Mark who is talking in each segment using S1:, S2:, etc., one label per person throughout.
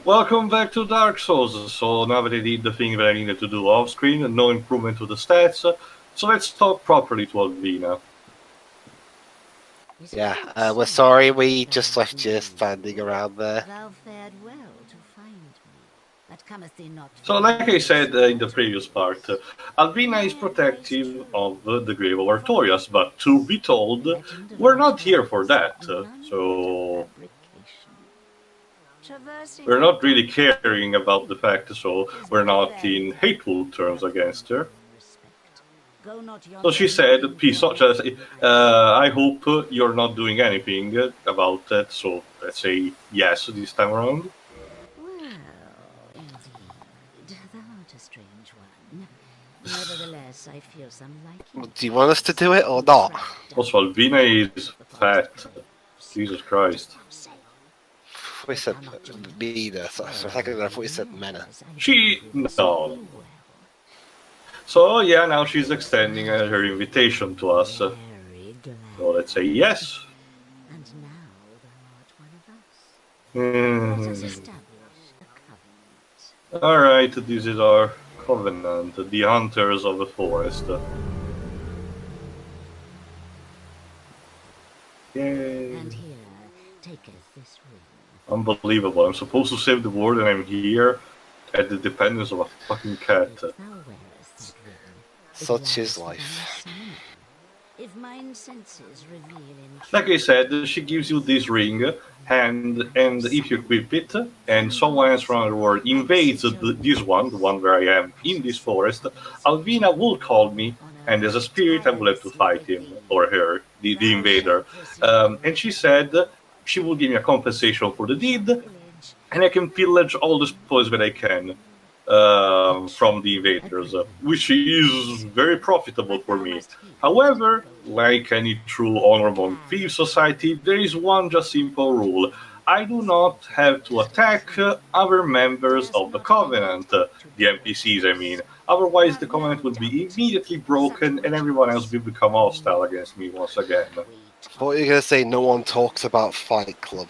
S1: Welcome back to Dark Souls. So now that I did the thing that I needed to do off screen and no improvement to the stats, so let's talk properly to Alvina.
S2: Yeah, we're sorry we just left you standing around there.
S3: Thou fared well to find me, but cometh thee not
S1: So
S3: from
S1: like I
S3: whence
S1: said in the previous part, Alvina is protective of the grave of Artorias, but to be told,
S3: legend of
S1: we're not here for
S3: Artorias,
S1: that.
S3: none but a
S1: So
S3: fabrication. Traversing
S1: we're
S3: the
S1: not really
S3: dark
S1: caring about the
S3: path
S1: fact, so
S3: is
S1: we're
S3: but
S1: not
S3: fair
S1: in hateful terms against her.
S3: respect. Go not
S1: So she
S3: yonder
S1: said,
S3: looking
S1: "Peace,
S3: for
S1: such as
S3: anything I
S1: I hope you're not doing anything about that." So let's say yes this time around.
S3: Well, indeed, thou art a strange one. Nevertheless, I feel some liking
S2: Do you
S3: for
S2: want us to do it or not?
S1: Also, Alvina is fat. Jesus Christ.
S2: We said Mina, so for a second I thought we said Mena.
S1: She no. So yeah, now she's extending her invitation to us. So let's say yes.
S3: And now thou art one of us. Let us
S1: Hmm.
S3: establish a covenant.
S1: All right, this is our covenant, the hunters of the forest. Yay!
S3: And here taketh this ring.
S1: Unbelievable. I'm supposed to save the world, and I'm here at the dependence of a fucking cat.
S3: If thou wearest that ring, it
S2: Such is
S3: lies within
S2: life.
S3: its sign. If mine senses reveal in
S1: Like I said, she gives you this ring, and if you equip it, and someone else from the world invades this one, the one where I am in this forest, Alvina will call me, and as a spirit, I will have to fight him or her, the invader. And she said she will give me a compensation for the deed, and I can pillage all the spoils that I can from the invaders, which is very profitable for me. However, like any true honorable thief society, there is one just simple rule. I do not have to attack other members of the Covenant, the NPCs, I mean. Otherwise, the Covenant will be immediately broken and everyone else will become hostile against me once again.
S2: What are you gonna say? No one talks about Fight Club.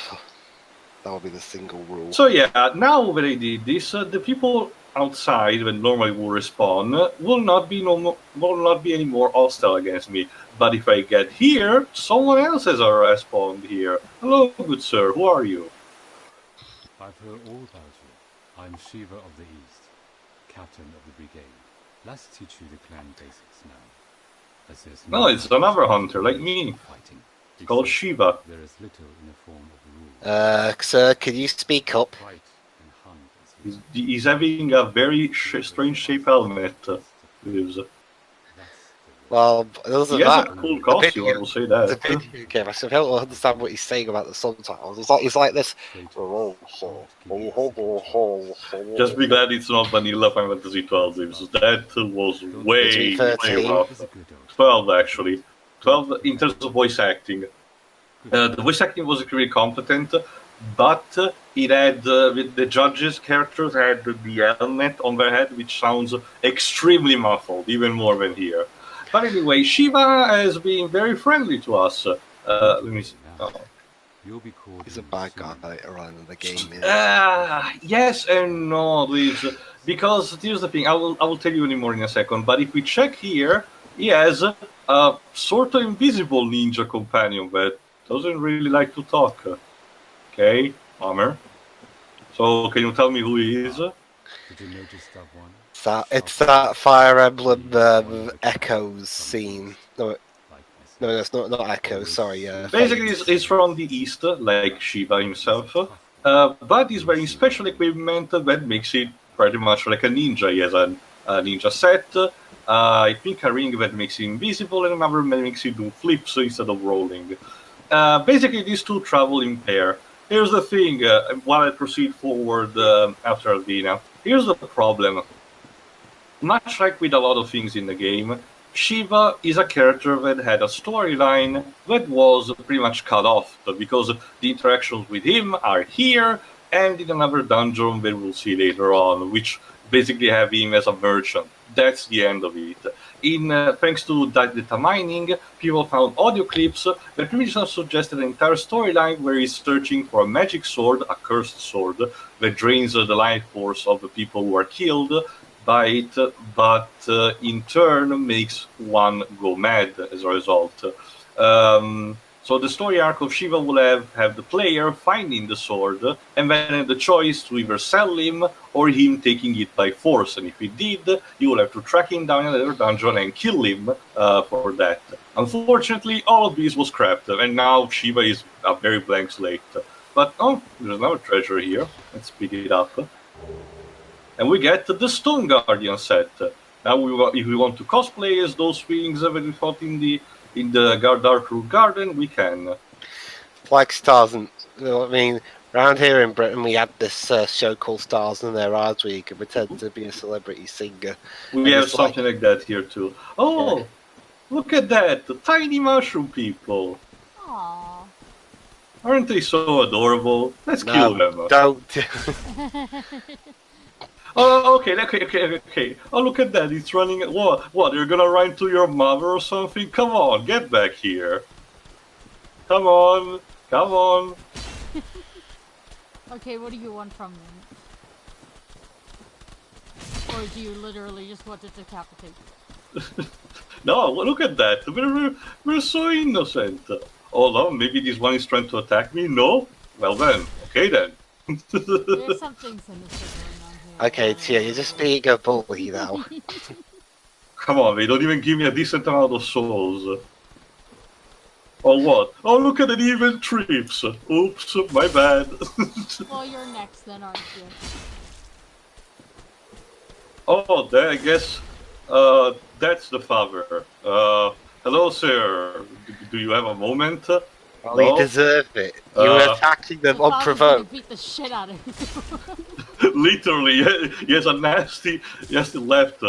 S2: That would be the single rule.
S1: So yeah, now that I did this, the people outside that normally will respawn will not be any more hostile against me. But if I get here, someone else has respawned here. Hello, good sir. Who are you?
S4: I've heard all about you. I'm Shiva of the East, captain of the brigade. Let's teach you the clan basics now. As there's
S1: No, it's another hunter like me,
S4: fighting.
S1: called Shiva.
S4: There is little in the form of rules.
S2: Sir, can you speak up?
S4: Fight and hunt is
S1: He's having a very strange shaped helmet.
S2: Well, other
S1: He
S2: than
S1: has a
S2: that,
S1: cool costume, I will say
S2: the
S1: that.
S2: video game, I still don't understand what he's saying about the subtitles. It's like this.
S1: Just be glad it's not vanilla Final Fantasy 12, because that was way, way
S2: 13.
S1: rough. 12 actually. 12 in terms of voice acting. The voice acting was really competent, but it had the judges' characters had the helmet on their head, which sounds extremely muffled, even more than here. But anyway, Shiva has been very friendly to us. Let me see. Oh.
S4: You'll be called
S2: He's a bad guy later on in the game.
S1: Yes and no, Luis. Because here's the thing. I will tell you any more in a second. But if we check here, he has a sort of invisible ninja companion that doesn't really like to talk. Okay, Hammer. So can you tell me who he is?
S4: Did you notice that one?
S2: It's that Fire Emblem Echoes scene. No, that's not Echoes. Sorry.
S1: Basically,
S2: Fates.
S1: he's from the east, like Shiva himself. But he's wearing special equipment that makes it pretty much like a ninja. He has a ninja set, I think a ring that makes him invisible, and another that makes him do flips instead of rolling. Basically, these two travel in pair. Here's the thing, while I proceed forward after Alvina, here's the problem. Much like with a lot of things in the game, Shiva is a character that had a storyline that was pretty much cut off because the interactions with him are here, and in another dungeon that we'll see later on, which basically have him as a merchant. That's the end of it. Thanks to data mining, people found audio clips that pretty much suggested an entire storyline where he's searching for a magic sword, a cursed sword, that drains the life force of the people who are killed by it, but in turn makes one go mad as a result. So the story arc of Shiva will have the player finding the sword and then have the choice to either sell him or him taking it by force. And if he did, you will have to track him down in another dungeon and kill him for that. Unfortunately, all of this was scrapped, and now Shiva is a very blank slate. But oh, there's another treasure here. Let's pick it up. And we get the Stone Guardian set. Now, if we want to cosplay as those things that we fought in the Darkroot Garden, we can.
S2: Like Stars and... I mean, around here in Britain, we had this show called Stars in Their Eyes where you could pretend to be a celebrity singer.
S1: We have something like that here, too. Oh, yeah. Look at that! The tiny mushroom people!
S5: Aww.
S1: Aren't they so adorable? Let's kill them.
S2: Don't.
S1: Oh, okay. Oh, look at that. It's running. What? You're gonna run to your mother or something? Come on, get back here. Come on.
S5: Okay, what do you want from them? Or do you literally just want to decapitate?
S1: No, look at that. We're so innocent. Oh no, maybe this one is trying to attack me? No? Well then, okay then.
S5: There's something sinister going on here.
S2: Okay, Tia, you're just being a bully now.
S1: Come on, they don't even give me a decent amount of souls. Oh what? Oh look at it, even trips. Oops, my bad.
S5: Well, you're next then, aren't you?
S1: Oh, I guess that's the father. Hello, sir. Do you have a moment?
S2: Well, you deserve it. You were attacking them unprovoked.
S5: Beat the shit out of
S1: you. Literally, he has a nasty left.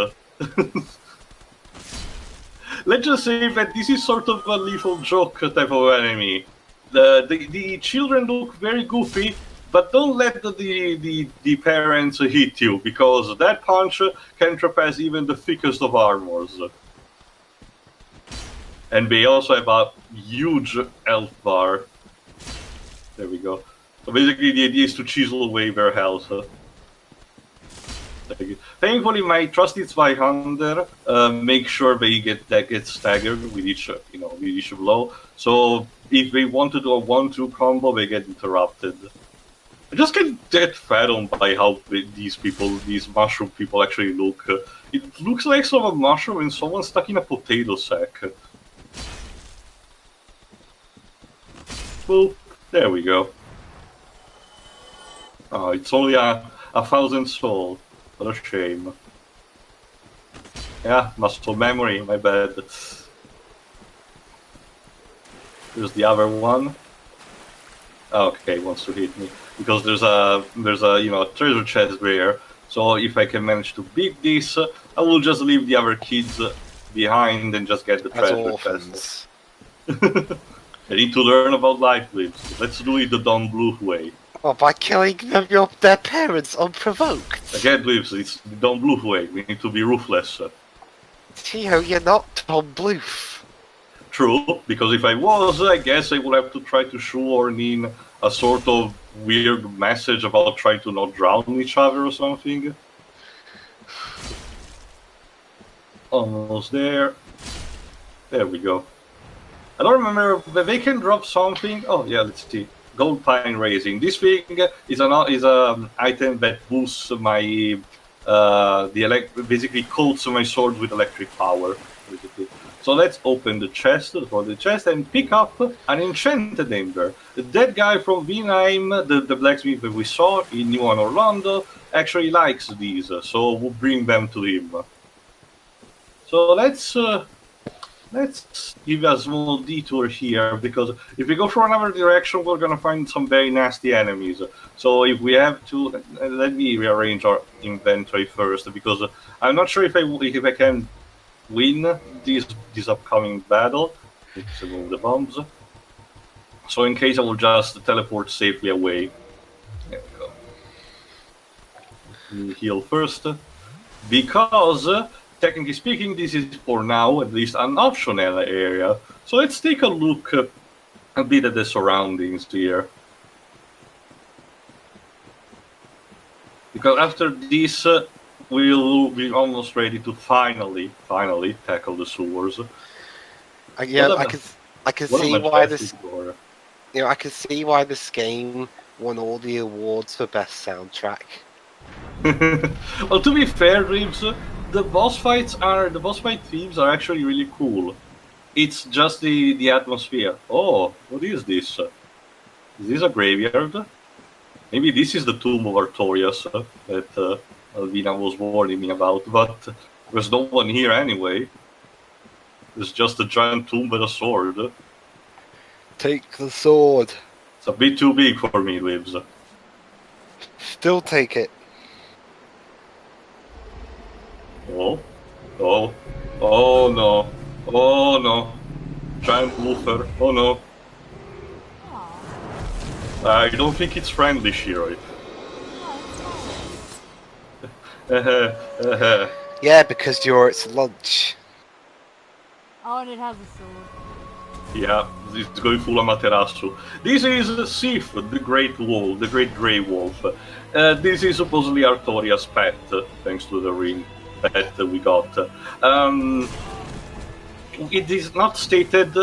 S1: Let's just say that this is sort of a lethal joke type of enemy. The children look very goofy, but don't let the parents hit you, because that punch can surpass even the thickest of armors. And they also have a huge health bar. There we go. So basically the idea is to chisel away their health. Thankfully my trusted Zweihander make sure they get staggered with each blow. So if they want to do a 1-2 combo, they get interrupted. I just get fathomed by how these mushroom people actually look. It looks like sort of a mushroom and someone stuck in a potato sack. Well, there we go. Oh, it's only a 1,000 soul. What a shame. Yeah, muscle memory, my bad. There's the other one. Okay, wants to hit me. Because there's a treasure chest there. So if I can manage to beat this, I will just leave the other kids behind and just get the treasure chest. I need to learn about life lives. Let's do it the Don Bluth way.
S2: Well, by killing their parents unprovoked.
S1: Again, Lives, it's the Don Bluth way. We need to be ruthless.
S2: Tio, you're not Don Bluth.
S1: True, because if I was, I guess I would have to try to shoehorn in a sort of weird message about trying to not drown each other or something. Almost there. There we go. I don't remember, but they can drop something. Oh yeah, let's see. Gold Pine Raising. This thing is an item that boosts my basically coats my sword with electric power. Basically. So let's open the chest and pick up an enchanted ember. That guy from Vinheim, the blacksmith that we saw in New Orlando, actually likes these, so we'll bring them to him. So let's give a small detour here, because if we go for another direction, we're gonna find some very nasty enemies. So if we have to, let me rearrange our inventory first, because I'm not sure if I can win this upcoming battle. Let's remove the bombs. So in case, I will just teleport safely away. There we go. me heal first. Because, technically speaking, this is for now at least an optional area. So let's take a look a bit at the surroundings here. Because after this, we'll be almost ready to finally tackle the sewers.
S2: Yeah,
S1: What a-
S2: I can
S1: what a
S2: see why this.
S1: majestic door.
S2: You know, I can see why this game won all the awards for best soundtrack.
S1: Well, to be fair, Ribs, the boss fight themes are actually really cool. It's just the atmosphere. Oh, what is this? Is this a graveyard? Maybe this is the tomb of Artorias that Alvina was warning me about, but there's no one here anyway. There's just a giant tomb with a sword.
S2: Take the sword.
S1: It's a bit too big for me, Ribs.
S2: Still take it.
S1: Oh, oh, oh no, oh no. Giant woofer, oh no. I don't think it's friendly, Shiroi.
S2: Yeah, because you're its lunch.
S5: Oh, and it has a sword.
S1: Yeah, it's going full Amaterasu. This is Sif, the Great Wolf, the Great Grey Wolf. This is supposedly Artoria's pet, thanks to the ring that we got. It is not stated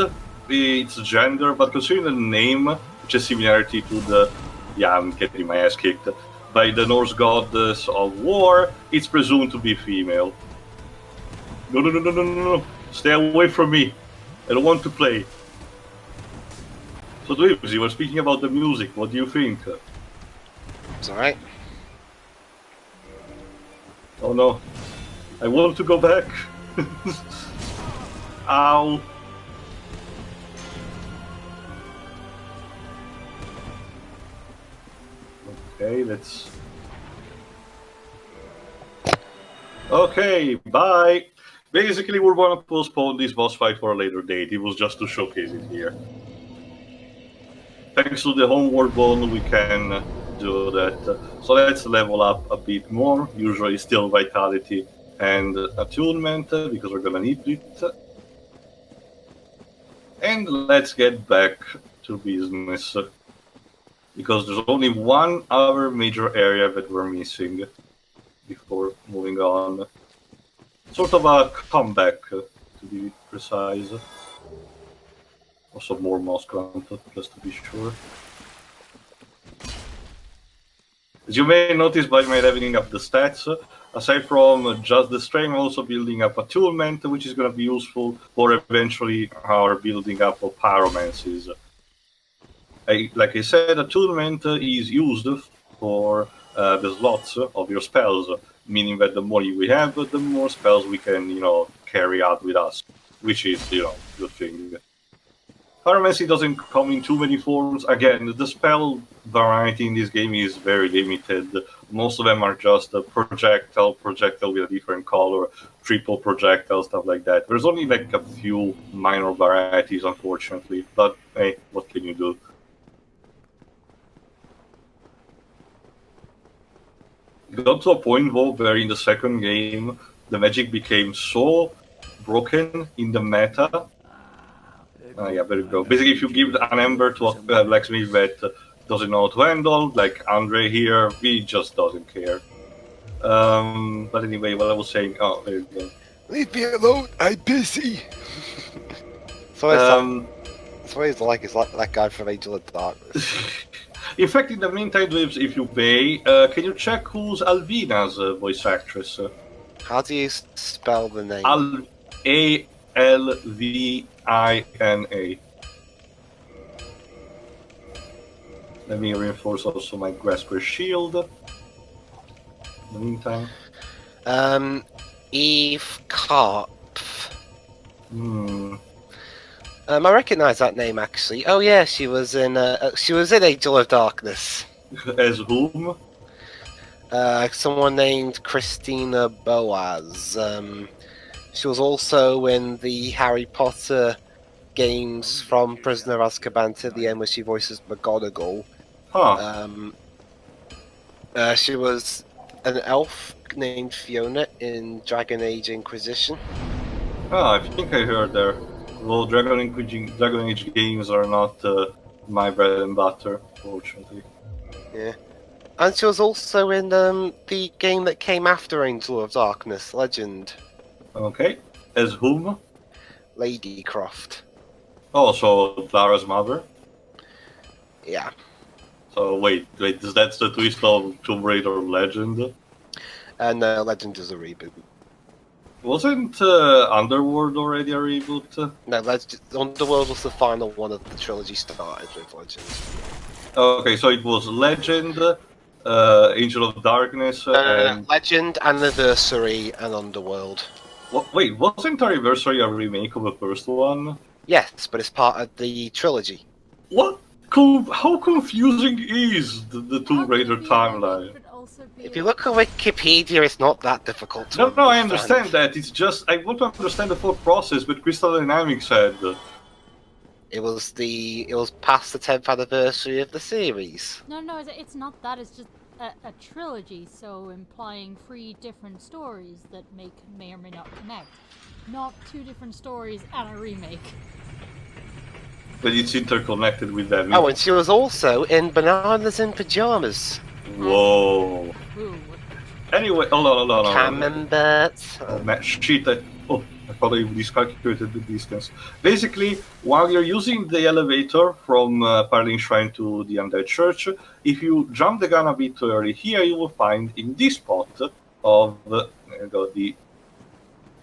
S1: its gender, but considering the name, which is similarity to the... Yeah, I'm getting my ass kicked. By the Norse goddess of war, it's presumed to be female. No, no, no, no, no, no, no. Stay away from me. I don't want to play. So, Dweebs, you were speaking about the music. What do you think?
S2: It's alright.
S1: Oh no. I want to go back. Ow. Okay, let's... Okay, bye! Basically, we're gonna postpone this boss fight for a later date. It was just to showcase it here. Thanks to the homeward bone, we can do that. So let's level up a bit more. Usually still vitality and attunement, because we're gonna need it. And let's get back to business. Because there's only one other major area that we're missing before moving on. Sort of a comeback, to be precise. Also more mouse grunt, just to be sure. As you may notice by my leveling up the stats, aside from just the strength, I'm also building up attunement, which is going to be useful for eventually our building up of pyromancies. Like I said, attunement is used for the slots of your spells, meaning that the more we have, the more spells we can, carry out with us, which is, good thing. Pyromancy doesn't come in too many forms. Again, the spell variety in this game is very limited. Most of them are just a projectile with a different color, triple projectile, stuff like that. There's only like a few minor varieties, unfortunately, but hey, what can you do? It got to a point, though, where in the second game, the magic became so broken in the meta. Yeah, there you go. Basically, if you give an ember to a blacksmith that doesn't know how to handle, like Andre here, he just doesn't care. But anyway, what I was saying... Oh, there you go.
S2: Leave me alone, I'm busy! So it's like that guy from Angel of Darkness.
S1: In fact, in the meantime, Dweebs, if you may, can you check who's Alvina's voice actress?
S2: How do you spell the name?
S1: Alvina. Let me reinforce also my Grasper shield. In the meantime.
S2: Eve Karp. I recognise that name actually. Oh yeah, she was in Angel of Darkness.
S1: As whom?
S2: Someone named Christina Boaz. She was also in the Harry Potter games from Prisoner of Azkaban to the end, where she voices McGonagall.
S1: Huh.
S2: She was an elf named Fiona in Dragon Age Inquisition.
S1: Ah, I think I heard there. Well, Dragon Age games are not my bread and butter, fortunately.
S2: Yeah. And she was also in the game that came after Angel of Darkness, Legend,
S1: Okay. As whom?
S2: Lady Croft.
S1: Oh, so Clara's mother?
S2: Yeah.
S1: So wait, that's the twist of Tomb Raider Legend?
S2: And Legend is a reboot.
S1: Wasn't Underworld already a reboot?
S2: No, Underworld was the final one of the trilogy started with Legend.
S1: Okay, so it was Legend, Angel of Darkness, and...
S2: Legend, Anniversary, and Underworld.
S1: Wait, wasn't Anniversary a remake of the first one?
S2: Yes, but it's part of the trilogy.
S1: What? How confusing is the Tomb Raider timeline?
S2: If you look at Wikipedia, it's not that difficult to
S1: No, I understand that. It's just I want to understand the thought process. But Crystal Dynamics said
S2: it was past the 10th anniversary of the series.
S5: No, it's not that. It's just a trilogy, so implying 3 different stories that may or may not connect. Not 2 different stories and a remake.
S1: but it's interconnected with that.
S2: Oh, and she was also in Bananas in Pajamas.
S1: Whoa.
S5: Ooh.
S1: Anyway, hold on.
S2: Camembert.
S1: Oh, man, shit! I thought I miscalculated the distance. Basically, while you're using the elevator from Parling Shrine to the Undead Church, if you jump the gun a bit too early here, you will find in this spot of there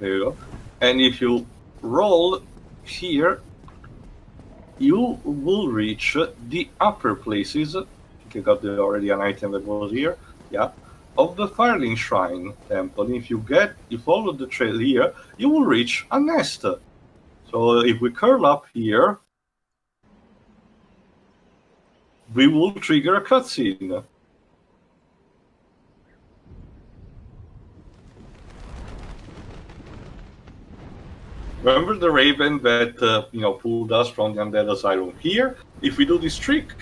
S1: you go. And if you roll here, you will reach the upper places. I think I got already an item that was here. Yeah. Of the Firelink Shrine Temple. If you follow the trail here, you will reach a nest. So if we curl up here, we will trigger a cutscene. Remember the raven that pulled us from the Undead Asylum here? If we do this trick,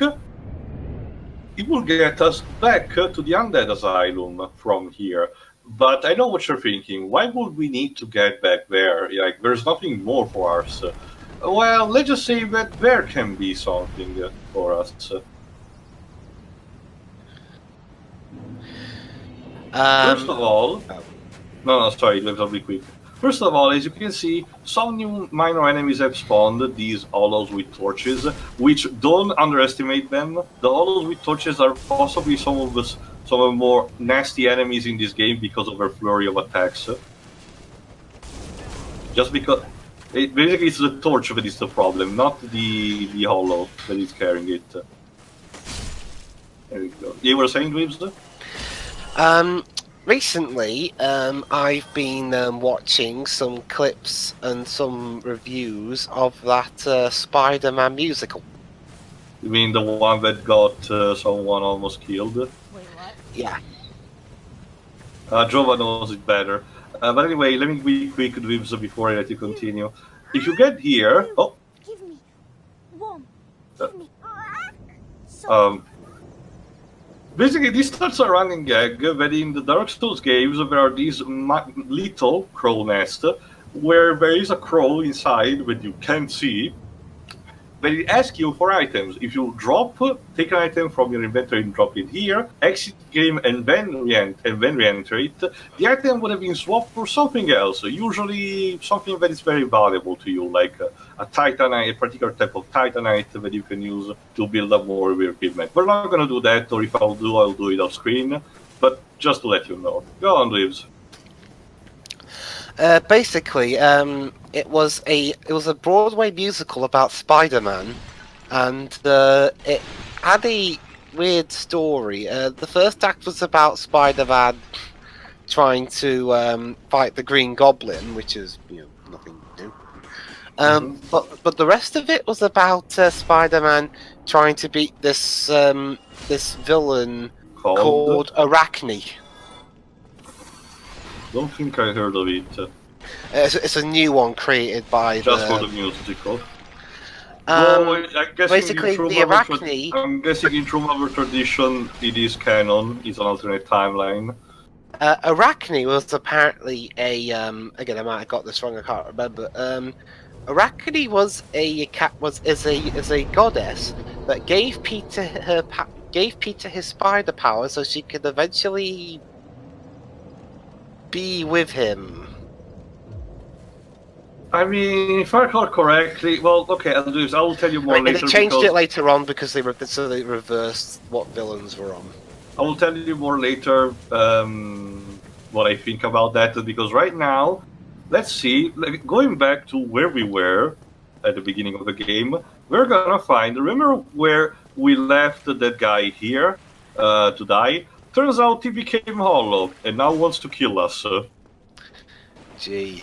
S1: it will get us back to the Undead Asylum from here. But I know what you're thinking. Why would we need to get back there? Like, there's nothing more for us. Well, let's just say that there can be something for us. First of all... No, sorry, let's be quick. First of all, as you can see, some new minor enemies have spawned, these hollows with torches, which don't underestimate them. The hollows with torches are possibly some of the more nasty enemies in this game because of their flurry of attacks. Just because... basically it's the torch that is the problem, not the hollow that is carrying it. There we go. You were saying, Dweebs?
S2: Recently, I've been watching some clips and some reviews of that Spider-Man musical.
S1: You mean the one that got someone almost killed?
S5: Wait, what?
S2: Yeah.
S1: Jova knows it better. But anyway, let me be quick, Dweebs, before I let you continue. If you get here... Oh!
S3: Give me warm. Give me.
S1: Basically, this starts a running gag that in the Dark Souls games there are these little crow nests where there is a crow inside that you can't see. They ask you for items. If you take an item from your inventory and drop it here, exit the game and then re-enter it, the item would have been swapped for something else, usually something that is very valuable to you, like a titanite, a particular type of titanite that you can use to build up more of your equipment. We're not going to do that, or if I'll do it off screen, but just to let you know. Go on, Lives.
S2: Basically, it was a Broadway musical about Spider-Man, and it had a weird story. The first act was about Spider-Man trying to fight the Green Goblin, which is nothing new. But the rest of it was about Spider-Man trying to beat this villain called Arachne.
S1: Don't think I heard of it.
S2: It's a new one created by
S1: Just for the musical.
S2: Basically, the Arachne...
S1: I'm guessing in True Mother tradition, it is canon. It's an alternate timeline.
S2: Arachne was apparently a again I might have got this wrong, I can't remember. Arachne was is a goddess that gave Peter his spider power so she could eventually be with him.
S1: I mean, if I recall correctly, well, okay, I'll do this. I will tell you more
S2: And
S1: later.
S2: they changed
S1: because
S2: it later on because they reversed what villains were on.
S1: I will tell you more later what I think about that, because right now, let's see, going back to where we were at the beginning of the game, we're gonna find, remember where we left that guy here to die? Turns out he became hollow and now wants to kill us.
S2: Gee,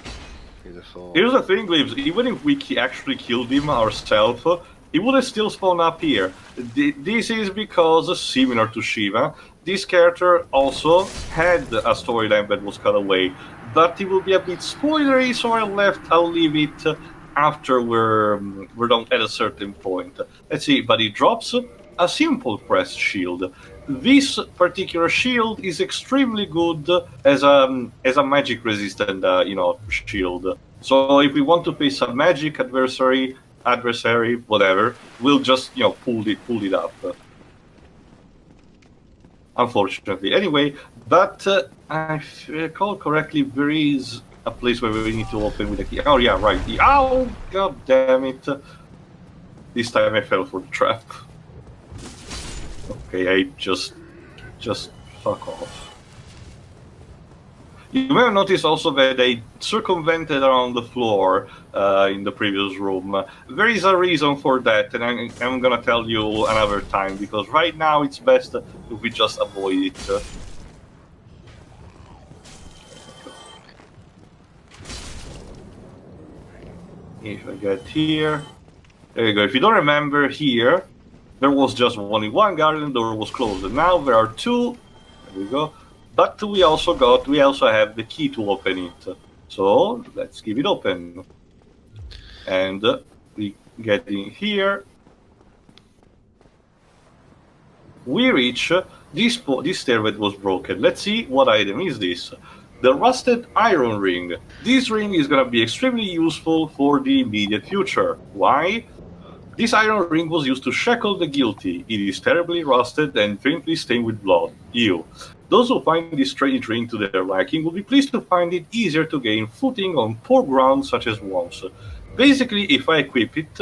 S2: beautiful.
S1: Here's the thing, Libs, even if we actually killed him ourselves, he would have still spawned up here. This is because, similar to Shiva, this character also had a storyline that was cut away, but it will be a bit spoilery, so I'll leave it after we're done at a certain point. Let's see, but it drops a simple press shield. This particular shield is extremely good as a magic resistant, shield. So if we want to face a magic adversary, whatever, we'll just pull it up. Unfortunately, anyway, but if I recall correctly, there is a place where we need to open with a key. Oh yeah, right. Oh, god damn it! This time I fell for the trap. Okay, I just fuck off. You may have noticed also that they circumvented around the floor in the previous room. There is a reason for that, and I'm gonna tell you another time, because right now it's best if we just avoid it. If I get here... There you go. If you don't remember, here, there was just only one guard and the door was closed, and now there are two. There we go. But we also have the key to open it. So let's keep it open. And we get in here. We reach this stairway was broken. Let's see what item is this. The rusted iron ring. This ring is going to be extremely useful for the immediate future. Why? This iron ring was used to shackle the guilty. It is terribly rusted and faintly stained with blood. Ew. Those who find this strange ring to their liking will be pleased to find it easier to gain footing on poor ground such as swamps. Basically, if I equip it,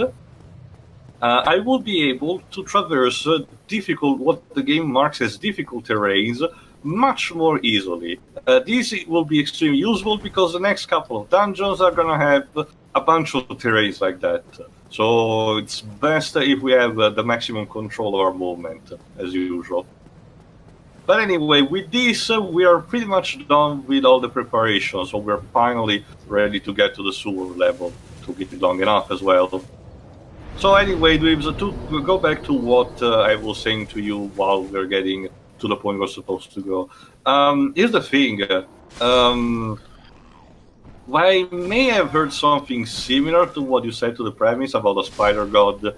S1: I will be able to traverse what the game marks as difficult terrains much more easily. This will be extremely useful because the next couple of dungeons are gonna have a bunch of terrains like that. So it's best if we have the maximum control of our movement, as usual. But anyway, with this, we are pretty much done with all the preparations, so we're finally ready to get to the sewer level. Took it long enough as well. So anyway, Dweebs, to go back to what I was saying to you while we're getting to the point we're supposed to go. Here's the thing. I may have heard something similar to what you said to the premise about the spider god,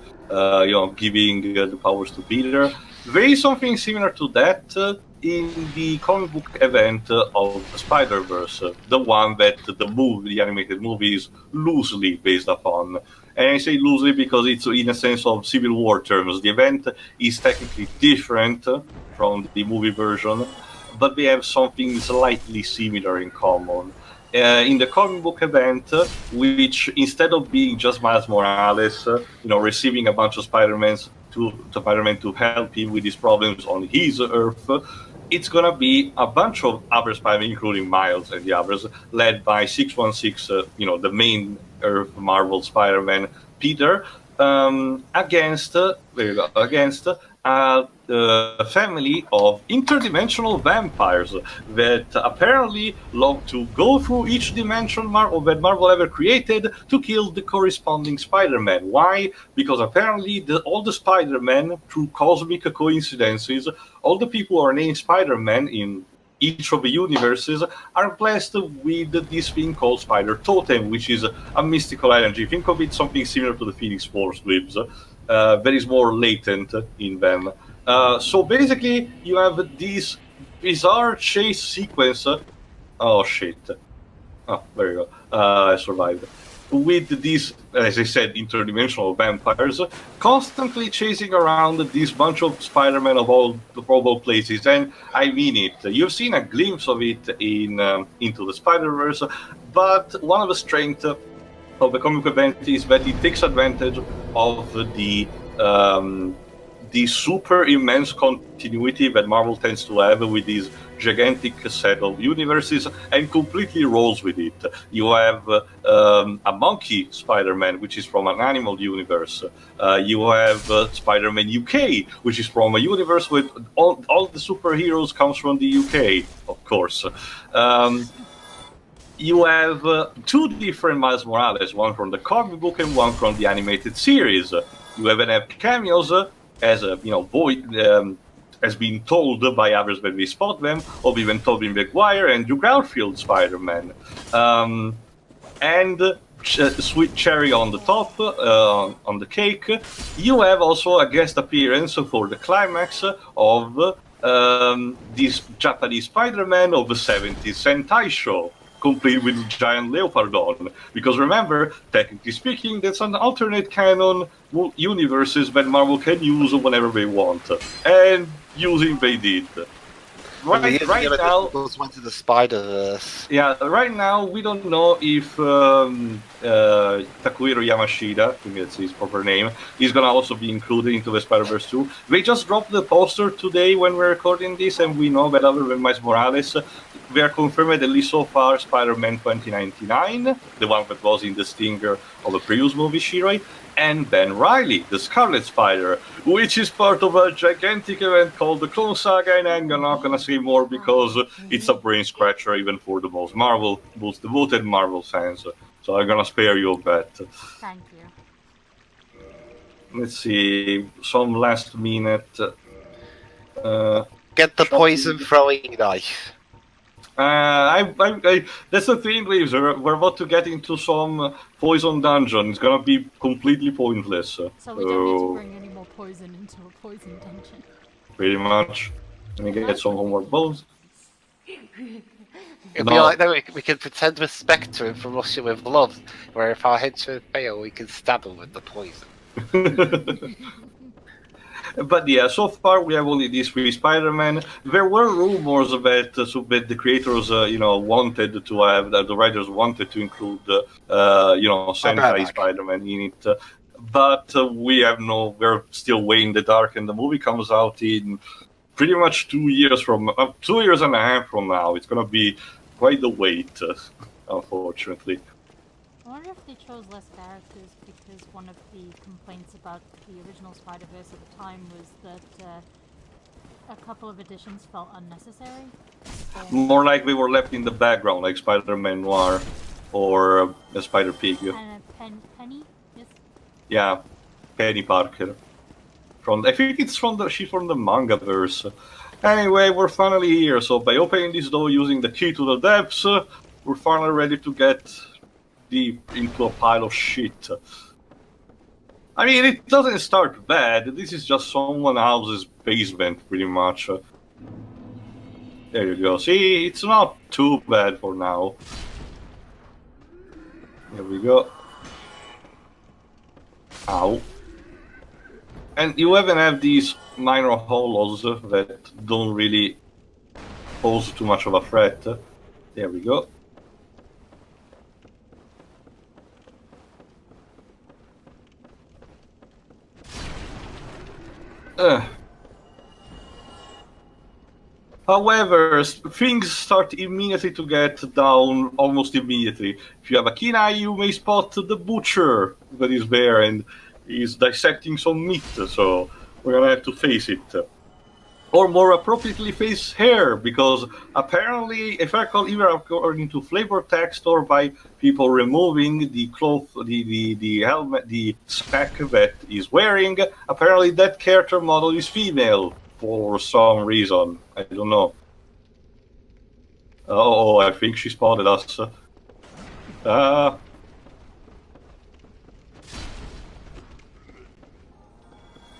S1: giving the powers to Peter. There is something similar to that in the comic book event of Spider-Verse, the one that the animated movie is loosely based upon. And I say loosely because it's in a sense of Civil War terms. The event is technically different from the movie version, but they have something slightly similar in common. In the comic book event, which instead of being just Miles Morales, receiving a bunch of Spider-Man to help him with his problems on his Earth, it's gonna be a bunch of other Spider-Man, including Miles and the others, led by 616, the main Earth Marvel Spider-Man, Peter, against a family of interdimensional vampires that apparently love to go through each dimension that Marvel ever created to kill the corresponding Spider-Man. Why? Because apparently all the Spider-Man, through cosmic coincidences, all the people who are named Spider-Man in each of the universes are blessed with this thing called Spider Totem, which is a mystical energy. Think of it something similar to the Phoenix Force whips. That is more latent in them. So basically, you have these bizarre chase sequence. Oh shit. Oh, there you go. I survived. With these, as I said, interdimensional vampires constantly chasing around this bunch of Spider-Man of all places, and I mean it. You've seen a glimpse of it in Into the Spider-Verse, but one of the strengths of the comic event is that it takes advantage of the super immense continuity that Marvel tends to have with these gigantic set of universes and completely rolls with it. You have a monkey Spider-Man, which is from an animal universe. You have Spider-Man UK, which is from a universe where all the superheroes comes from the UK, of course. You have two different Miles Morales, one from the comic book and one from the animated series. You even have cameos as has been told by others when we spot them, of even Tobey Maguire and Drew Garfield Spider-Man. And sweet cherry on the top, on the cake, you have also a guest appearance for the climax of this Japanese Spider-Man of the 70s Sentai show, complete with giant leopardon. Because remember, technically speaking, that's an alternate canon universes that Marvel can use whenever they want. And using they did. Right now,
S2: went to the Spider-Verse.
S1: Yeah, right now we don't know if Takuhiro Yamashita, I think that's his proper name, is gonna also be included into the Spider-Verse 2. They just dropped the poster today when we're recording this, and we know that other than Miles Morales, they are confirmed at least so far Spider-Man 2099, the one that was in the stinger of the previous movie, Shiroi, and Ben Reilly, the Scarlet Spider, which is part of a gigantic event called the Clone Saga, and I'm not gonna say more because it's a brain scratcher even for the most devoted Marvel fans. So I'm gonna spare you of that.
S5: Thank you.
S1: Let's see, some last minute.
S2: Get the poison throwing knife.
S1: That's the thing, Leaves. We're about to get into some poison dungeon. It's gonna be completely pointless.
S5: So we don't need to bring any more poison into a poison dungeon.
S1: Pretty much. Let me get some more bones.
S2: It'd be like, no, we can pretend we're Spectre from Russia with Love, where if our henchmen fail, we can stab them with the poison.
S1: But yeah, so far we have only these three Spider-Man. There were rumors that the creators, wanted to have, the writers wanted to include, Sentai Spider-Man in it. But we're still way in the dark, and the movie comes out in pretty much 2 years and a half from now. It's gonna be quite the wait, unfortunately.
S5: I wonder if they chose less characters because one of the complaints about the original Spider-Verse at the time was that a couple of additions felt unnecessary.
S1: More like they were left in the background, like Spider-Man Noir or Spider-Pig.
S5: And Penny? Yes?
S1: Yeah, Penny Parker. I think she's from the manga-verse. Anyway, we're finally here, so by opening this door using the key to the depths, we're finally ready to get deep into a pile of shit. I mean, it doesn't start bad. This is just someone else's basement, pretty much. There you go. See, it's not too bad for now. There we go. Ow. And you even have these minor hollows that don't really pose too much of a threat. There we go. However, things start immediately to get down almost immediately. If you have a keen eye, you may spot the butcher that is there and is dissecting some meat, so we're gonna have to face it. Or more appropriately, face hair, because apparently, if I recall, either according to flavor text or by people removing the cloth, the helmet, the sack that is wearing, apparently that character model is female for some reason. I don't know. Oh, I think she spotted us.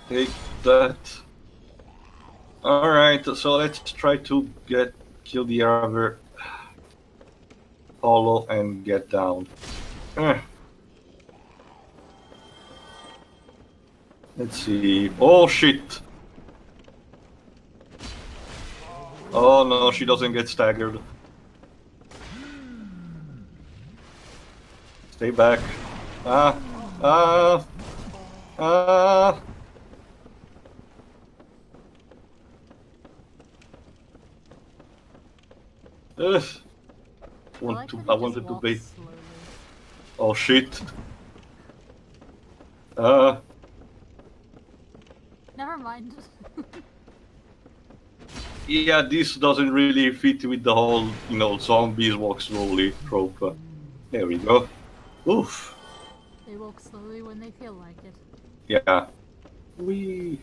S1: Take that. Alright, so let's try to kill the other hollow and get down. Let's see. Oh shit! Oh no, she doesn't get staggered. Stay back. Ah! Ah! Ah! Ugh.
S5: I like that he
S1: I
S5: just
S1: wanted to
S5: walks
S1: be.
S5: slowly.
S1: Oh shit! Ah!
S5: Never mind.
S1: Yeah, this doesn't really fit with the whole, zombies walk slowly trope. There we go. Oof.
S5: They walk slowly when they feel like it.
S1: Yeah. Wee.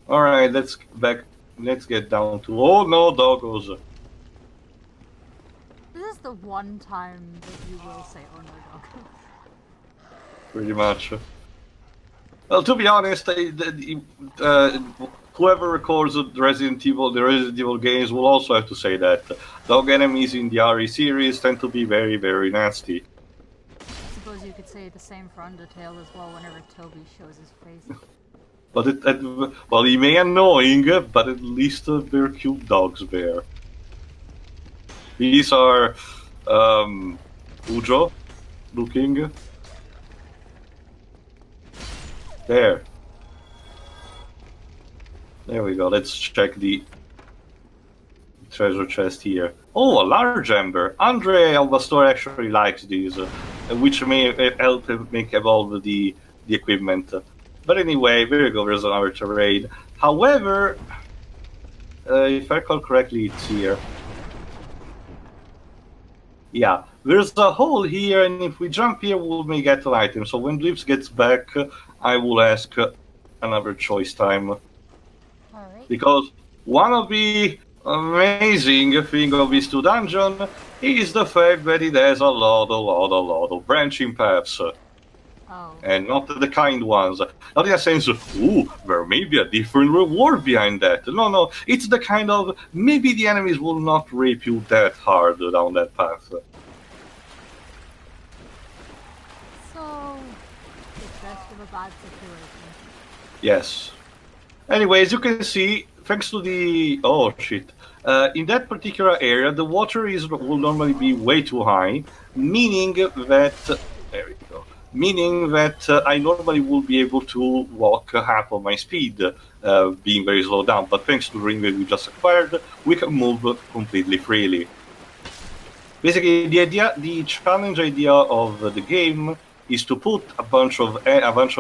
S1: Alright, let's get down to. Oh no, doggos.
S5: This is the one time that you will say, "Oh no, dog."
S1: Pretty much. Well, to be honest, whoever records the Resident Evil games will also have to say that dog enemies in the RE series tend to be very, very nasty.
S5: I suppose you could say the same for Undertale as well. Whenever Toby shows his face.
S1: But well, he may annoying, but at least they're cute dogs there. These are Ujo looking. There we go. Let's check the treasure chest here. Oh, a large ember. Andre Albastor actually likes these, which may help him make evolve the equipment. But anyway, there you go. There's another terrain. However, if I recall correctly, it's here. Yeah, there's a hole here, and if we jump here, we may get an item. So when Blips gets back, I will ask another choice time.
S5: Alright.
S1: Because one of the amazing thing of this 2 dungeon is the fact that it has a lot of branching paths.
S5: Oh.
S1: And not the kind ones. Not in a sense of, ooh, there may be a different reward behind that. No, it's the kind of, maybe the enemies will not rape you that hard down that path.
S5: So, the best of a bad situation.
S1: Yes. Anyway, as you can see, thanks to the... Oh, shit. In that particular area, the water will normally be way too high, meaning that... There we go. Meaning that I normally will be able to walk half of my speed, being very slow down. But thanks to the ring that we just acquired, we can move completely freely. Basically, the challenge idea of the game is to put a bunch of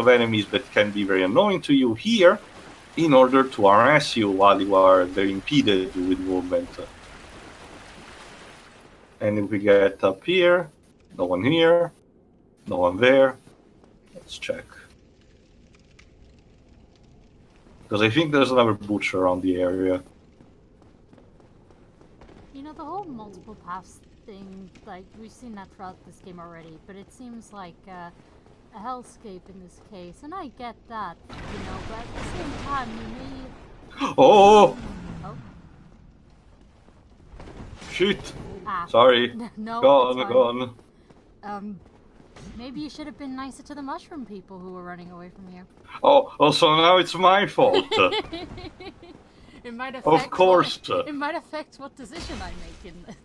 S1: enemies that can be very annoying to you here, in order to harass you while you are very impeded with movement. And if we get up here, no one here. No one there. Let's check. Because I think there's another butcher around the area.
S5: You know, the whole multiple paths thing, like, we've seen that throughout this game already, but it seems like a hellscape in this case, and I get that, you know, but at the same time, you may...
S1: Oh!
S5: Oh.
S1: Shit!
S5: Ah.
S1: Sorry.
S5: No,
S1: Go on.
S5: Maybe you should have been nicer to the mushroom people who were running away from you.
S1: Oh, so now it's my fault.
S5: It might affect
S1: Of course.
S5: It might affect what decision I make in this.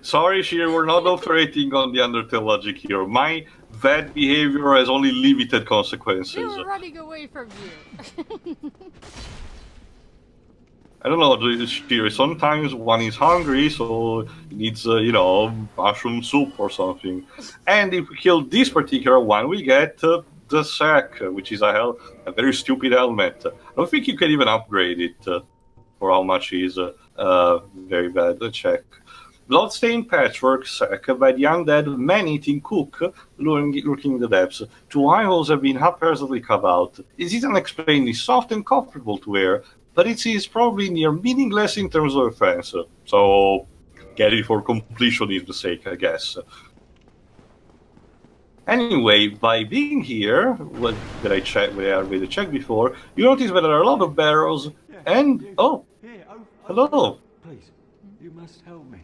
S1: Sorry, Sheer, we're not operating on the Undertale logic here. My bad behavior has only limited consequences.
S5: They were running away from you.
S1: I don't know, Sheer, sometimes one is hungry, so it needs, mushroom soup or something. And if we kill this particular one, we get the sack, which is a very stupid helmet. I don't think you can even upgrade it for how much it is. Very bad. Let's check. Bloodstained patchwork sack by the undead man-eating cook lurking in the depths. 2 eye holes have been haphazardly cut out. It is unexplainably soft and comfortable to wear, but it is probably near meaningless in terms of offense. So, get it for completionism's sake, I guess. Anyway, by being here, what I already checked before, you notice that there are a lot of barrels And oh,
S6: Here,
S1: hello.
S6: Please, you must help me.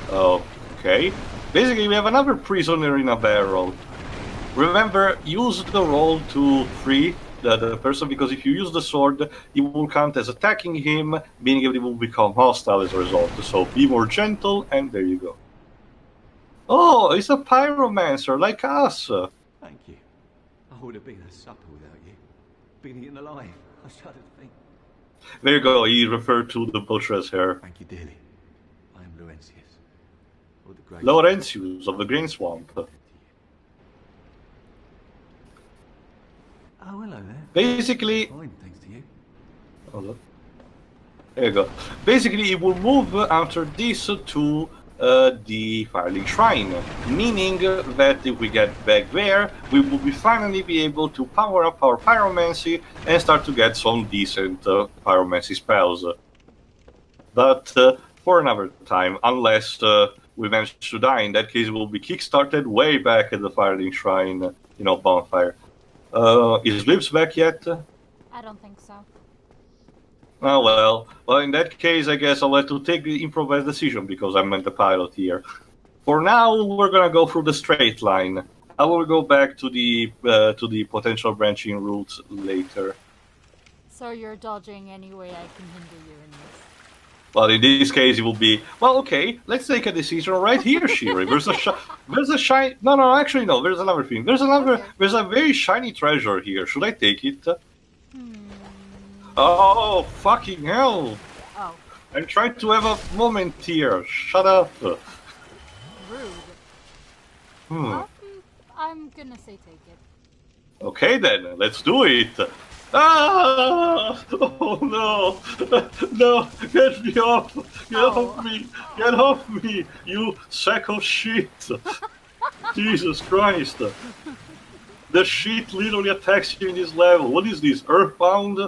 S1: Okay. Basically, we have another prisoner in a barrel. Remember, use the roll to free the person, because if you use the sword, it will count as attacking him, meaning it will become hostile as a result. So be more gentle, and there you go. Oh, it's a pyromancer like us.
S6: Thank you. I would have been a supper without you. Being eaten alive. I shudder to think.
S1: There you go. He referred to the butcher's hair.
S6: Thank you dearly. I am Laurentius. Or the great
S1: Laurentius of the Green Swamp.
S6: Oh, hello there.
S1: Basically,
S6: Fine, thanks to you.
S1: hold on. There you go. Basically, it will move after this to the Firelink Shrine, meaning that if we get back there, we will finally be able to power up our pyromancy and start to get some decent pyromancy spells. But for another time, unless we manage to die. In that case, it will be kickstarted way back at the Firelink Shrine, bonfire. Is Lips back yet?
S5: I don't think so.
S1: Oh well. Well, in that case, I guess I'll have to take the improvised decision because I'm the pilot here. For now, we're gonna go through the straight line. I will go back to the potential branching routes later.
S5: So you're dodging any way I can hinder you in this.
S1: Well, in this case, it will be well. Okay, let's take a decision right here, Shiri. There's a shiny. No, actually, no. There's another thing. There's a very shiny treasure here. Should I take it? Oh, fucking hell!
S5: Oh,
S1: I'm trying to have a moment here. Shut up.
S5: rude.
S1: Hmm.
S5: I'm gonna say take it.
S1: Okay then, let's do it. Ah! Oh no! No! Get me off! Get off me! Get off me! You sack of shit! Jesus Christ! The shit literally attacks you in this level. What is this? Earthbound?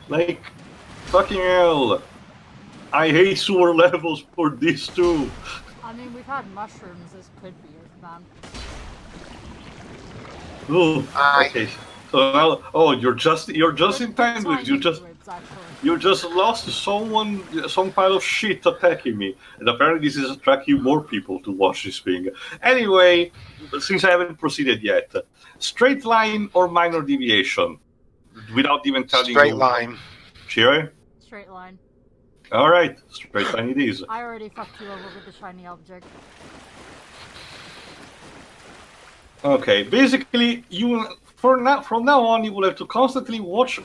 S1: Like, fucking hell! I hate sewer levels for this too.
S5: I mean, we've had mushrooms. This could be Earthbound.
S1: Ooh, okay. So now, oh, you're just in time, dude. You just lost some pile of shit attacking me, and apparently this is attracting more people to watch this thing. Anyway, since I haven't proceeded yet, straight line or minor deviation, without even telling
S2: Straight
S1: you.
S2: line.
S1: Cheery?
S5: Straight line.
S1: All right, straight line it is.
S5: I already fucked you over with the shiny object.
S1: Okay, basically, from now on, you will have to constantly watch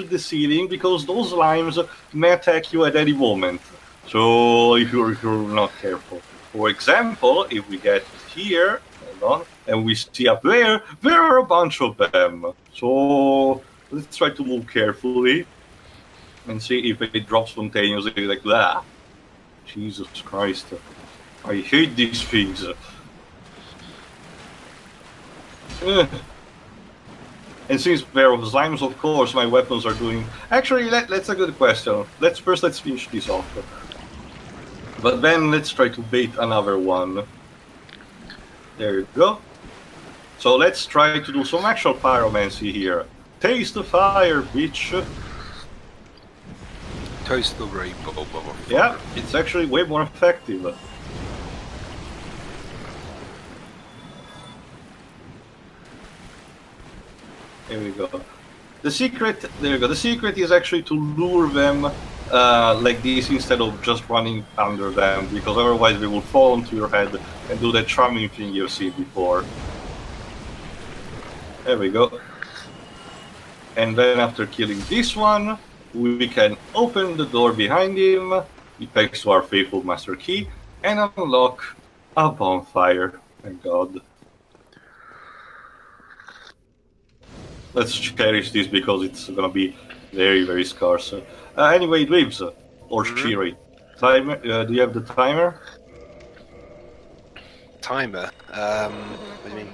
S1: the ceiling because those limes may attack you at any moment. So if you're not careful. For example, if we get here, hold on, and we see up there are a bunch of them. So let's try to move carefully and see if it drops spontaneously like that. Jesus Christ, I hate these things. And since there are slimes, of course, my weapons are doing. Actually, that's a good question. Let's finish this off. But then let's try to bait another one. There you go. So let's try to do some actual pyromancy here. Taste the fire, bitch.
S2: Toast the rainbow, motherfucker.
S1: Yeah, it's actually way more effective. There we go. The secret, there you go. The secret is actually to lure them like this instead of just running under them, because otherwise they will fall onto your head and do that charming thing you've seen before. There we go. And then after killing this one, we can open the door behind him, thanks to our faithful master key, and unlock a bonfire. Thank God. Let's cherish this because it's gonna be very, very scarce. Anyway, Dweebs, or Shiri, timer. Do you have the timer?
S2: Timer? What do you mean?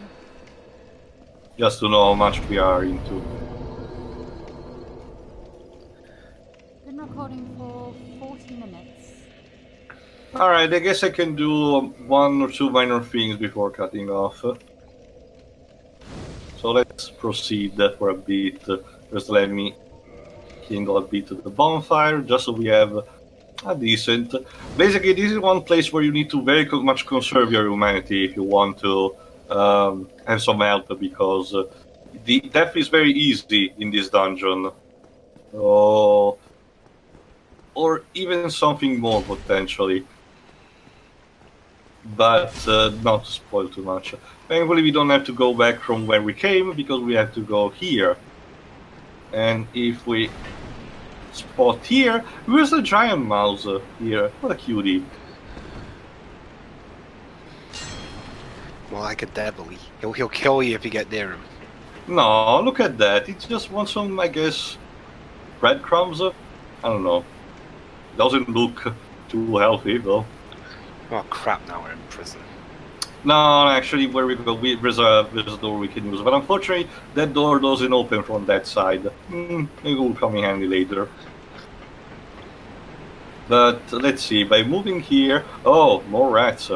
S1: Just to know how much we are into.
S5: Been recording for 40 minutes.
S1: Alright, I guess I can do one or two minor things before cutting off. So let's proceed for a bit. Just let me kindle a bit of the bonfire, just so we have a decent. Basically, this is one place where you need to very much conserve your humanity if you want to have some help, because the death is very easy in this dungeon. Or even something more potentially. But not to spoil too much. Thankfully, we don't have to go back from where we came, because we have to go here. And if we spot here, where's the giant mouse here? What a cutie.
S2: More like a devil. He'll kill you if you get near him.
S1: No, look at that. It just wants some, I guess, breadcrumbs. I don't know. Doesn't look too healthy though.
S2: Oh crap! Now we're in prison.
S1: No, actually, where we go, there's a door we can use, but unfortunately, that door doesn't open from that side. Maybe it will come in handy later. But let's see, by moving here, oh, more rats.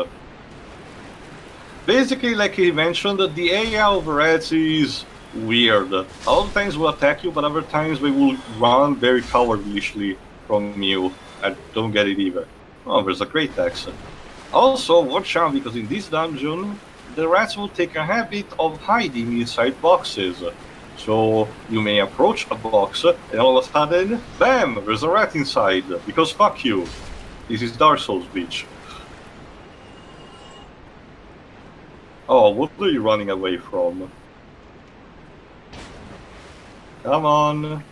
S1: Basically, like he mentioned, the area of rats is weird. All times will attack you, but other times they will run very cowardishly from you. I don't get it either. Oh, there's a great axe. Also, watch out, because in this dungeon, the rats will take a habit of hiding inside boxes. So, you may approach a box, and all of a sudden, BAM! There's a rat inside, because fuck you. This is Dark Souls, bitch. Oh, what are you running away from? Come on.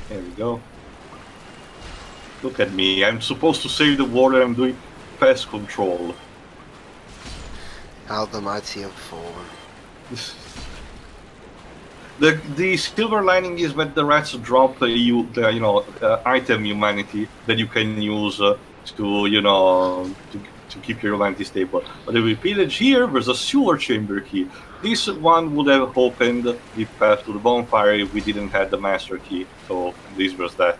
S1: There we go. Look at me, I'm supposed to save the world and I'm doing pest control.
S2: How the mighty have fallen.
S1: The silver lining is that the rats drop item humanity that you can use to keep your humanity stable. But if we pillage here, there's a sewer chamber key. This one would have opened the path to the bonfire if we didn't have the master key. So this was that.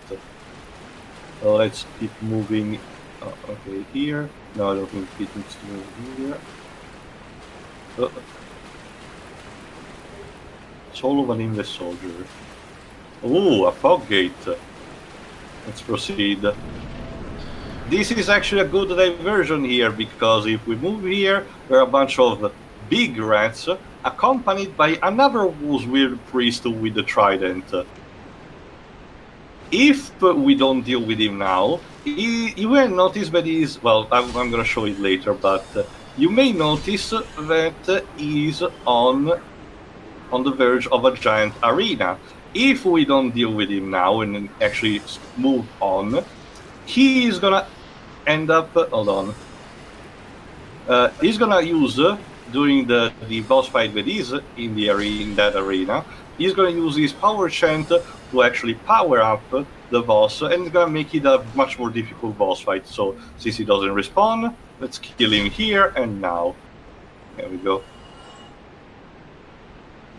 S1: So let's keep moving. Okay, here. No, I don't think it needs to move here. Soul of an English soldier. Ooh, a fog gate. Let's proceed. This is actually a good diversion here, because if we move here, there are a bunch of big rats, accompanied by another weird priest with the trident. If we don't deal with him now, you will notice that he's, well, I'm gonna show it later, but you may notice that he's on the verge of a giant arena. If we don't deal with him now and actually move on, he is gonna end up, hold on, he's gonna use, during the boss fight that is in that arena, he's gonna use his power chant to actually power up the boss, and it's gonna make it a much more difficult boss fight. So since he doesn't respawn, let's kill him here and now. There we go.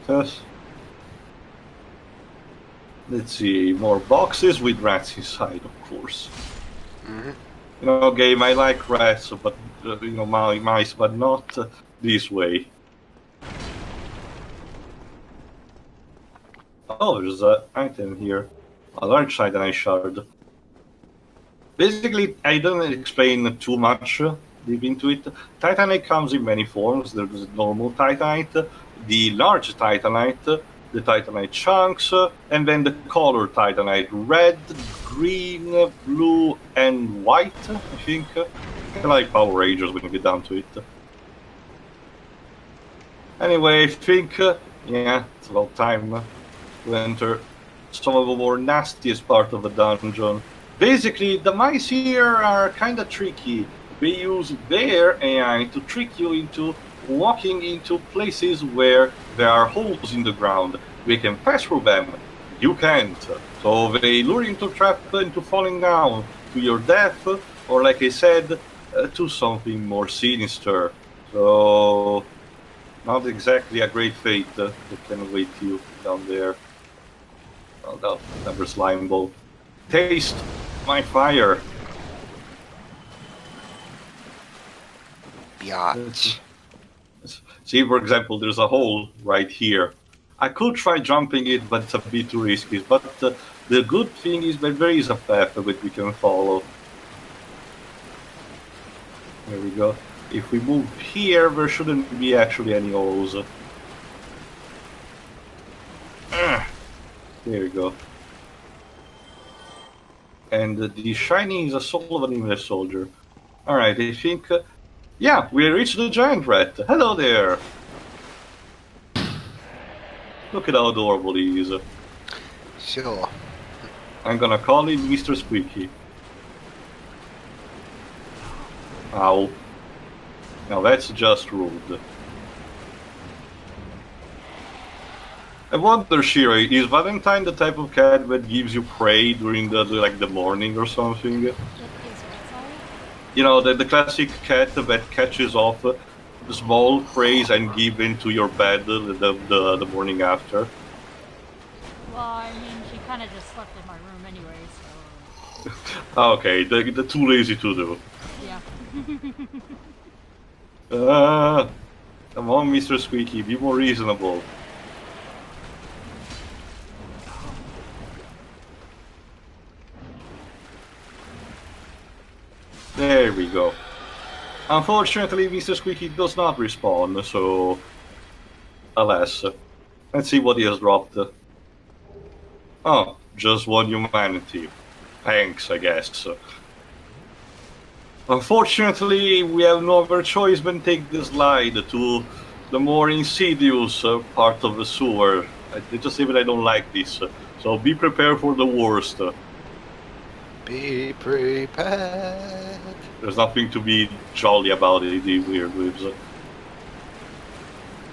S1: Yes. Let's see, more boxes with rats inside, of course.
S2: Mm-hmm.
S1: You know, game, I like rats, but mice, but not this way. Oh, there's an item here. A large Titanite shard. Basically, I don't explain too much deep into it. Titanite comes in many forms. There's normal Titanite, the large Titanite, the Titanite chunks, and then the color Titanite. Red, green, blue, and white, I think. Kind of like Power Rangers when you get down to it. Anyway, I think, it's about time to enter some of the more nastiest part of the dungeon. Basically, the mice here are kind of tricky. They use their AI to trick you into walking into places where there are holes in the ground. We can pass through them. You can't. So they lure you into a trap, into falling down to your death, or like I said, to something more sinister. So, not exactly a great fate that can await you down there. Oh, that never slime ball. Taste my fire.
S2: Biatch.
S1: See, for example, there's a hole right here. I could try jumping it, but it's a bit too risky. But the good thing is that there is a path that we can follow. There we go. If we move here, there shouldn't be actually any holes. There we go. And the shiny is a soul of an English soldier. Alright, I think... yeah, we reached the giant rat. Hello there! Look at how adorable he is.
S2: Sure.
S1: I'm gonna call him Mr. Squeaky. Ow. Now that's just rude. I wonder, Shira, is Valentine the type of cat that gives you prey during the morning or something?
S5: It is what, sorry?
S1: You know, the classic cat that catches off the small preys and give into your bed the morning after.
S5: Well, I mean, she kind of just slept in my room anyway, so...
S1: Okay, they're too lazy to do.
S5: Yeah.
S1: Come on, Mr. Squeaky, be more reasonable. There we go. Unfortunately, Mr. Squeaky does not respawn, so... alas. Let's see what he has dropped. Oh, just one humanity. Thanks, I guess. Unfortunately, we have no other choice than take the slide to the more insidious part of the sewer. I just say that I don't like this, so be prepared for the worst.
S2: Be prepared.
S1: There's nothing to be jolly about it, the weird waves.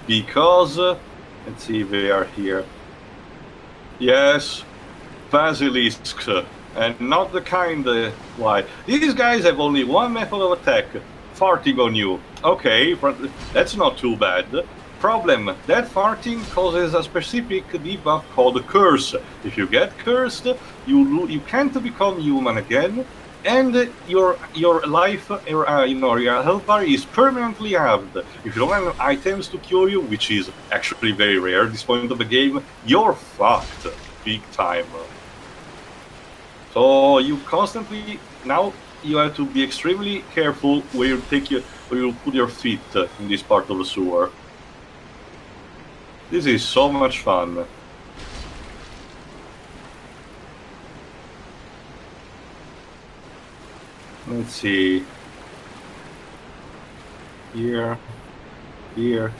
S1: Because, let's see if they are here. Yes, basilisks, and not the kind, why? These guys have only one method of attack, farting on you. Okay, but that's not too bad. Problem, that farting causes a specific debuff called Curse. If you get cursed, you can't become human again, and your life, your health bar is permanently halved. If you don't have items to cure you, which is actually very rare at this point of the game, you're fucked, big time. So you constantly now you have to be extremely careful where you put your feet in this part of the sewer. This is so much fun. Let's see. Here.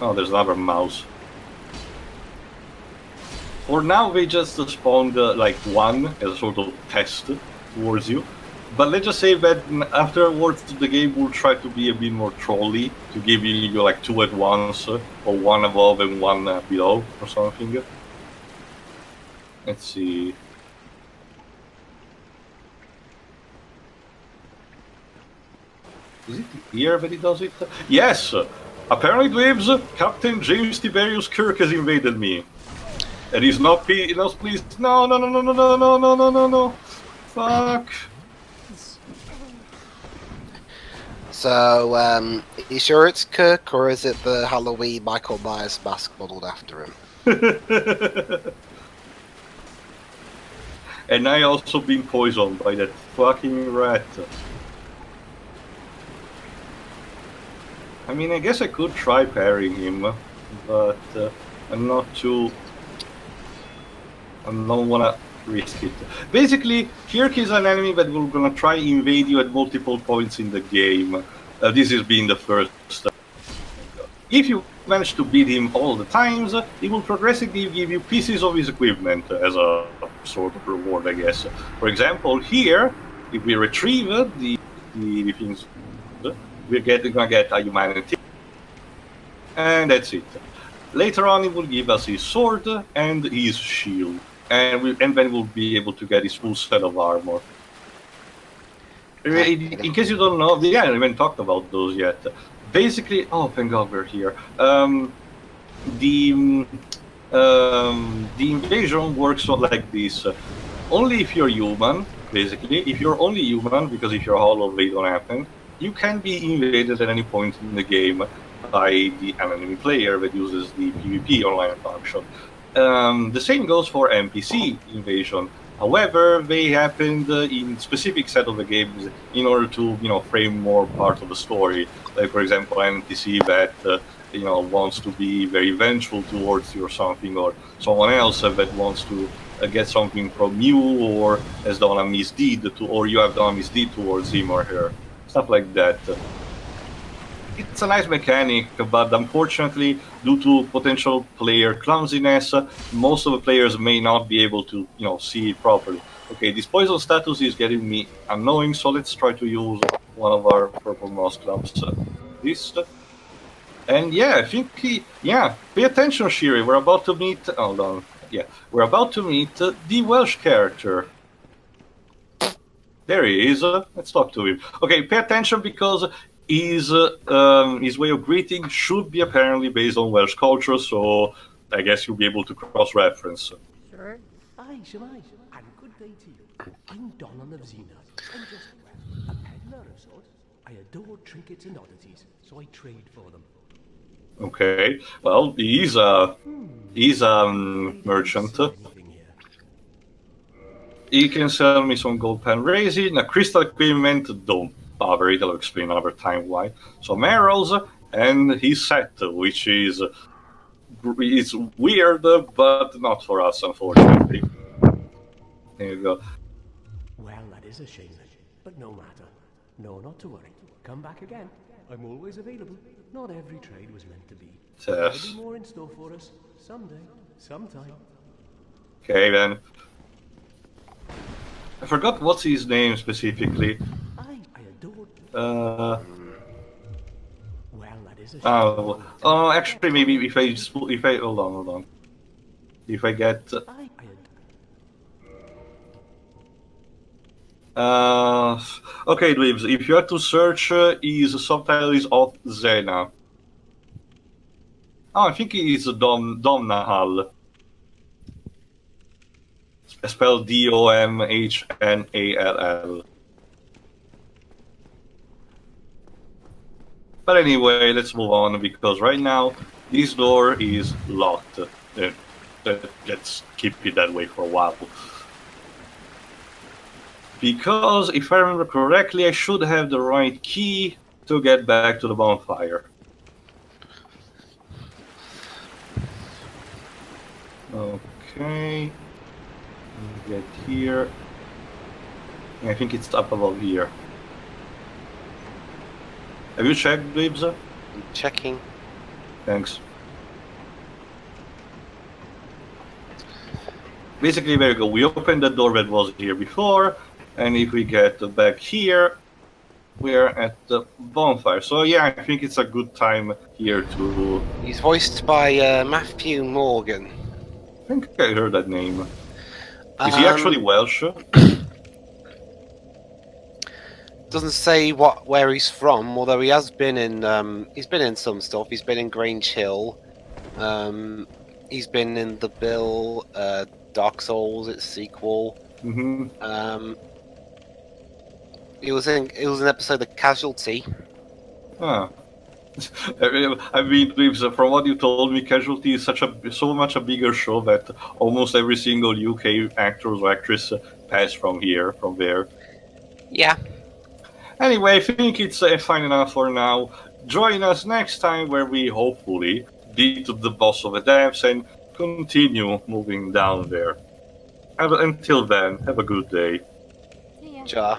S1: Oh, there's another mouse. For now, they just spawned like one as a sort of test towards you. But let's just say that afterwards the game will try to be a bit more trolly, to give you like two at once, or one above and one below, or something. Let's see. Is it here that he does it? Yes! Apparently, dweebs, Captain James Tiberius Kirk has invaded me. And he's not pleased. No. Fuck.
S2: So, are you sure it's Kirk, or is it the Halloween Michael Myers mask modelled after him?
S1: And I also been poisoned by that fucking rat. I mean, I guess I could try parrying him, but I'm not too... I don't wanna risk it. Basically, Kirk is an enemy that will gonna try invade you at multiple points in the game. This is being the first. If you manage to beat him all the times, he will progressively give you pieces of his equipment as a sort of reward, I guess. For example, here, if we retrieve the things, we're gonna get a humanity, and that's it. Later on, he will give us his sword and his shield, and then we'll be able to get his full set of armor. In case you don't know, yeah, I haven't talked about those yet. Basically, oh, thank God we're here. The invasion works like this. Only if you're human, basically. If you're only human, because if you're hollow, they don't happen. You can be invaded at any point in the game by the enemy player that uses the PvP online function. The same goes for NPC invasion. However, they happened in specific set of the games in order to, frame more part of the story. Like, for example, an NPC that, wants to be very vengeful towards you or something, or someone else that wants to get something from you, or has done a misdeed, or you have done a misdeed towards him or her. Stuff like that. It's a nice mechanic, but unfortunately, due to potential player clumsiness, most of the players may not be able to, see it properly. Okay, this poison status is getting me annoying, so let's try to use one of our purple moss clumps. This. And yeah, I think pay attention, Shiri. We're about to meet. Hold on. Yeah, we're about to meet the Welsh character. There he is. Let's talk to him. Okay, pay attention because his way of greeting should be apparently based on Welsh culture, so I guess you'll be able to cross-reference.
S5: Sure.
S6: Aye, Shemai, and good day to you. I'm Donald of Xena. I'm just a peddler of sorts. I adore trinkets and oddities, so I trade for them.
S1: Okay, well, he's a merchant. He can sell me some gold pan resin, a crystal equipment, don't bother it, I'll explain another time why. Some arrows, and his set, which is it's weird, but not for us, unfortunately. There you go.
S6: Well, that is a shame, but no matter. No, not to worry. Come back again. I'm always available. Not every trade was meant to be. There'll be more in store for us. Someday. Sometime.
S1: Okay, then. I forgot what's his name specifically.
S6: I adore...
S1: Well,
S6: that is a shame.
S1: Actually, maybe if I hold on. If I get... Okay, Dweebs, if you have to search, his subtitle is of Xena. Oh, I think he is Domnahal. Spelled Domhnall. But anyway, let's move on because right now this door is locked. Let's keep it that way for a while. Because if I remember correctly, I should have the right key to get back to the bonfire. Okay. Get here. I think it's up above here. Have you checked, Dweebs?
S2: I'm checking.
S1: Thanks. Basically, there you go. We opened the door that was here before, and if we get back here, we're at the bonfire. So yeah, I think it's a good time here to...
S2: He's voiced by Matthew Morgan.
S1: I think I heard that name. Is he actually Welsh?
S2: Doesn't say where he's from, although he has been in he's been in some stuff. He's been in Grange Hill. He's been in the Bill Dark Souls, its sequel.
S1: Mm-hmm.
S2: It was an episode of Casualty.
S1: Ah. I mean, from what you told me, Casualty is so much a bigger show that almost every single UK actor or actress passed from there.
S2: Yeah.
S1: Anyway, I think it's fine enough for now. Join us next time where we hopefully beat the boss of the depths and continue moving down there. Until then, have a good day.
S5: See ya.
S2: Ja.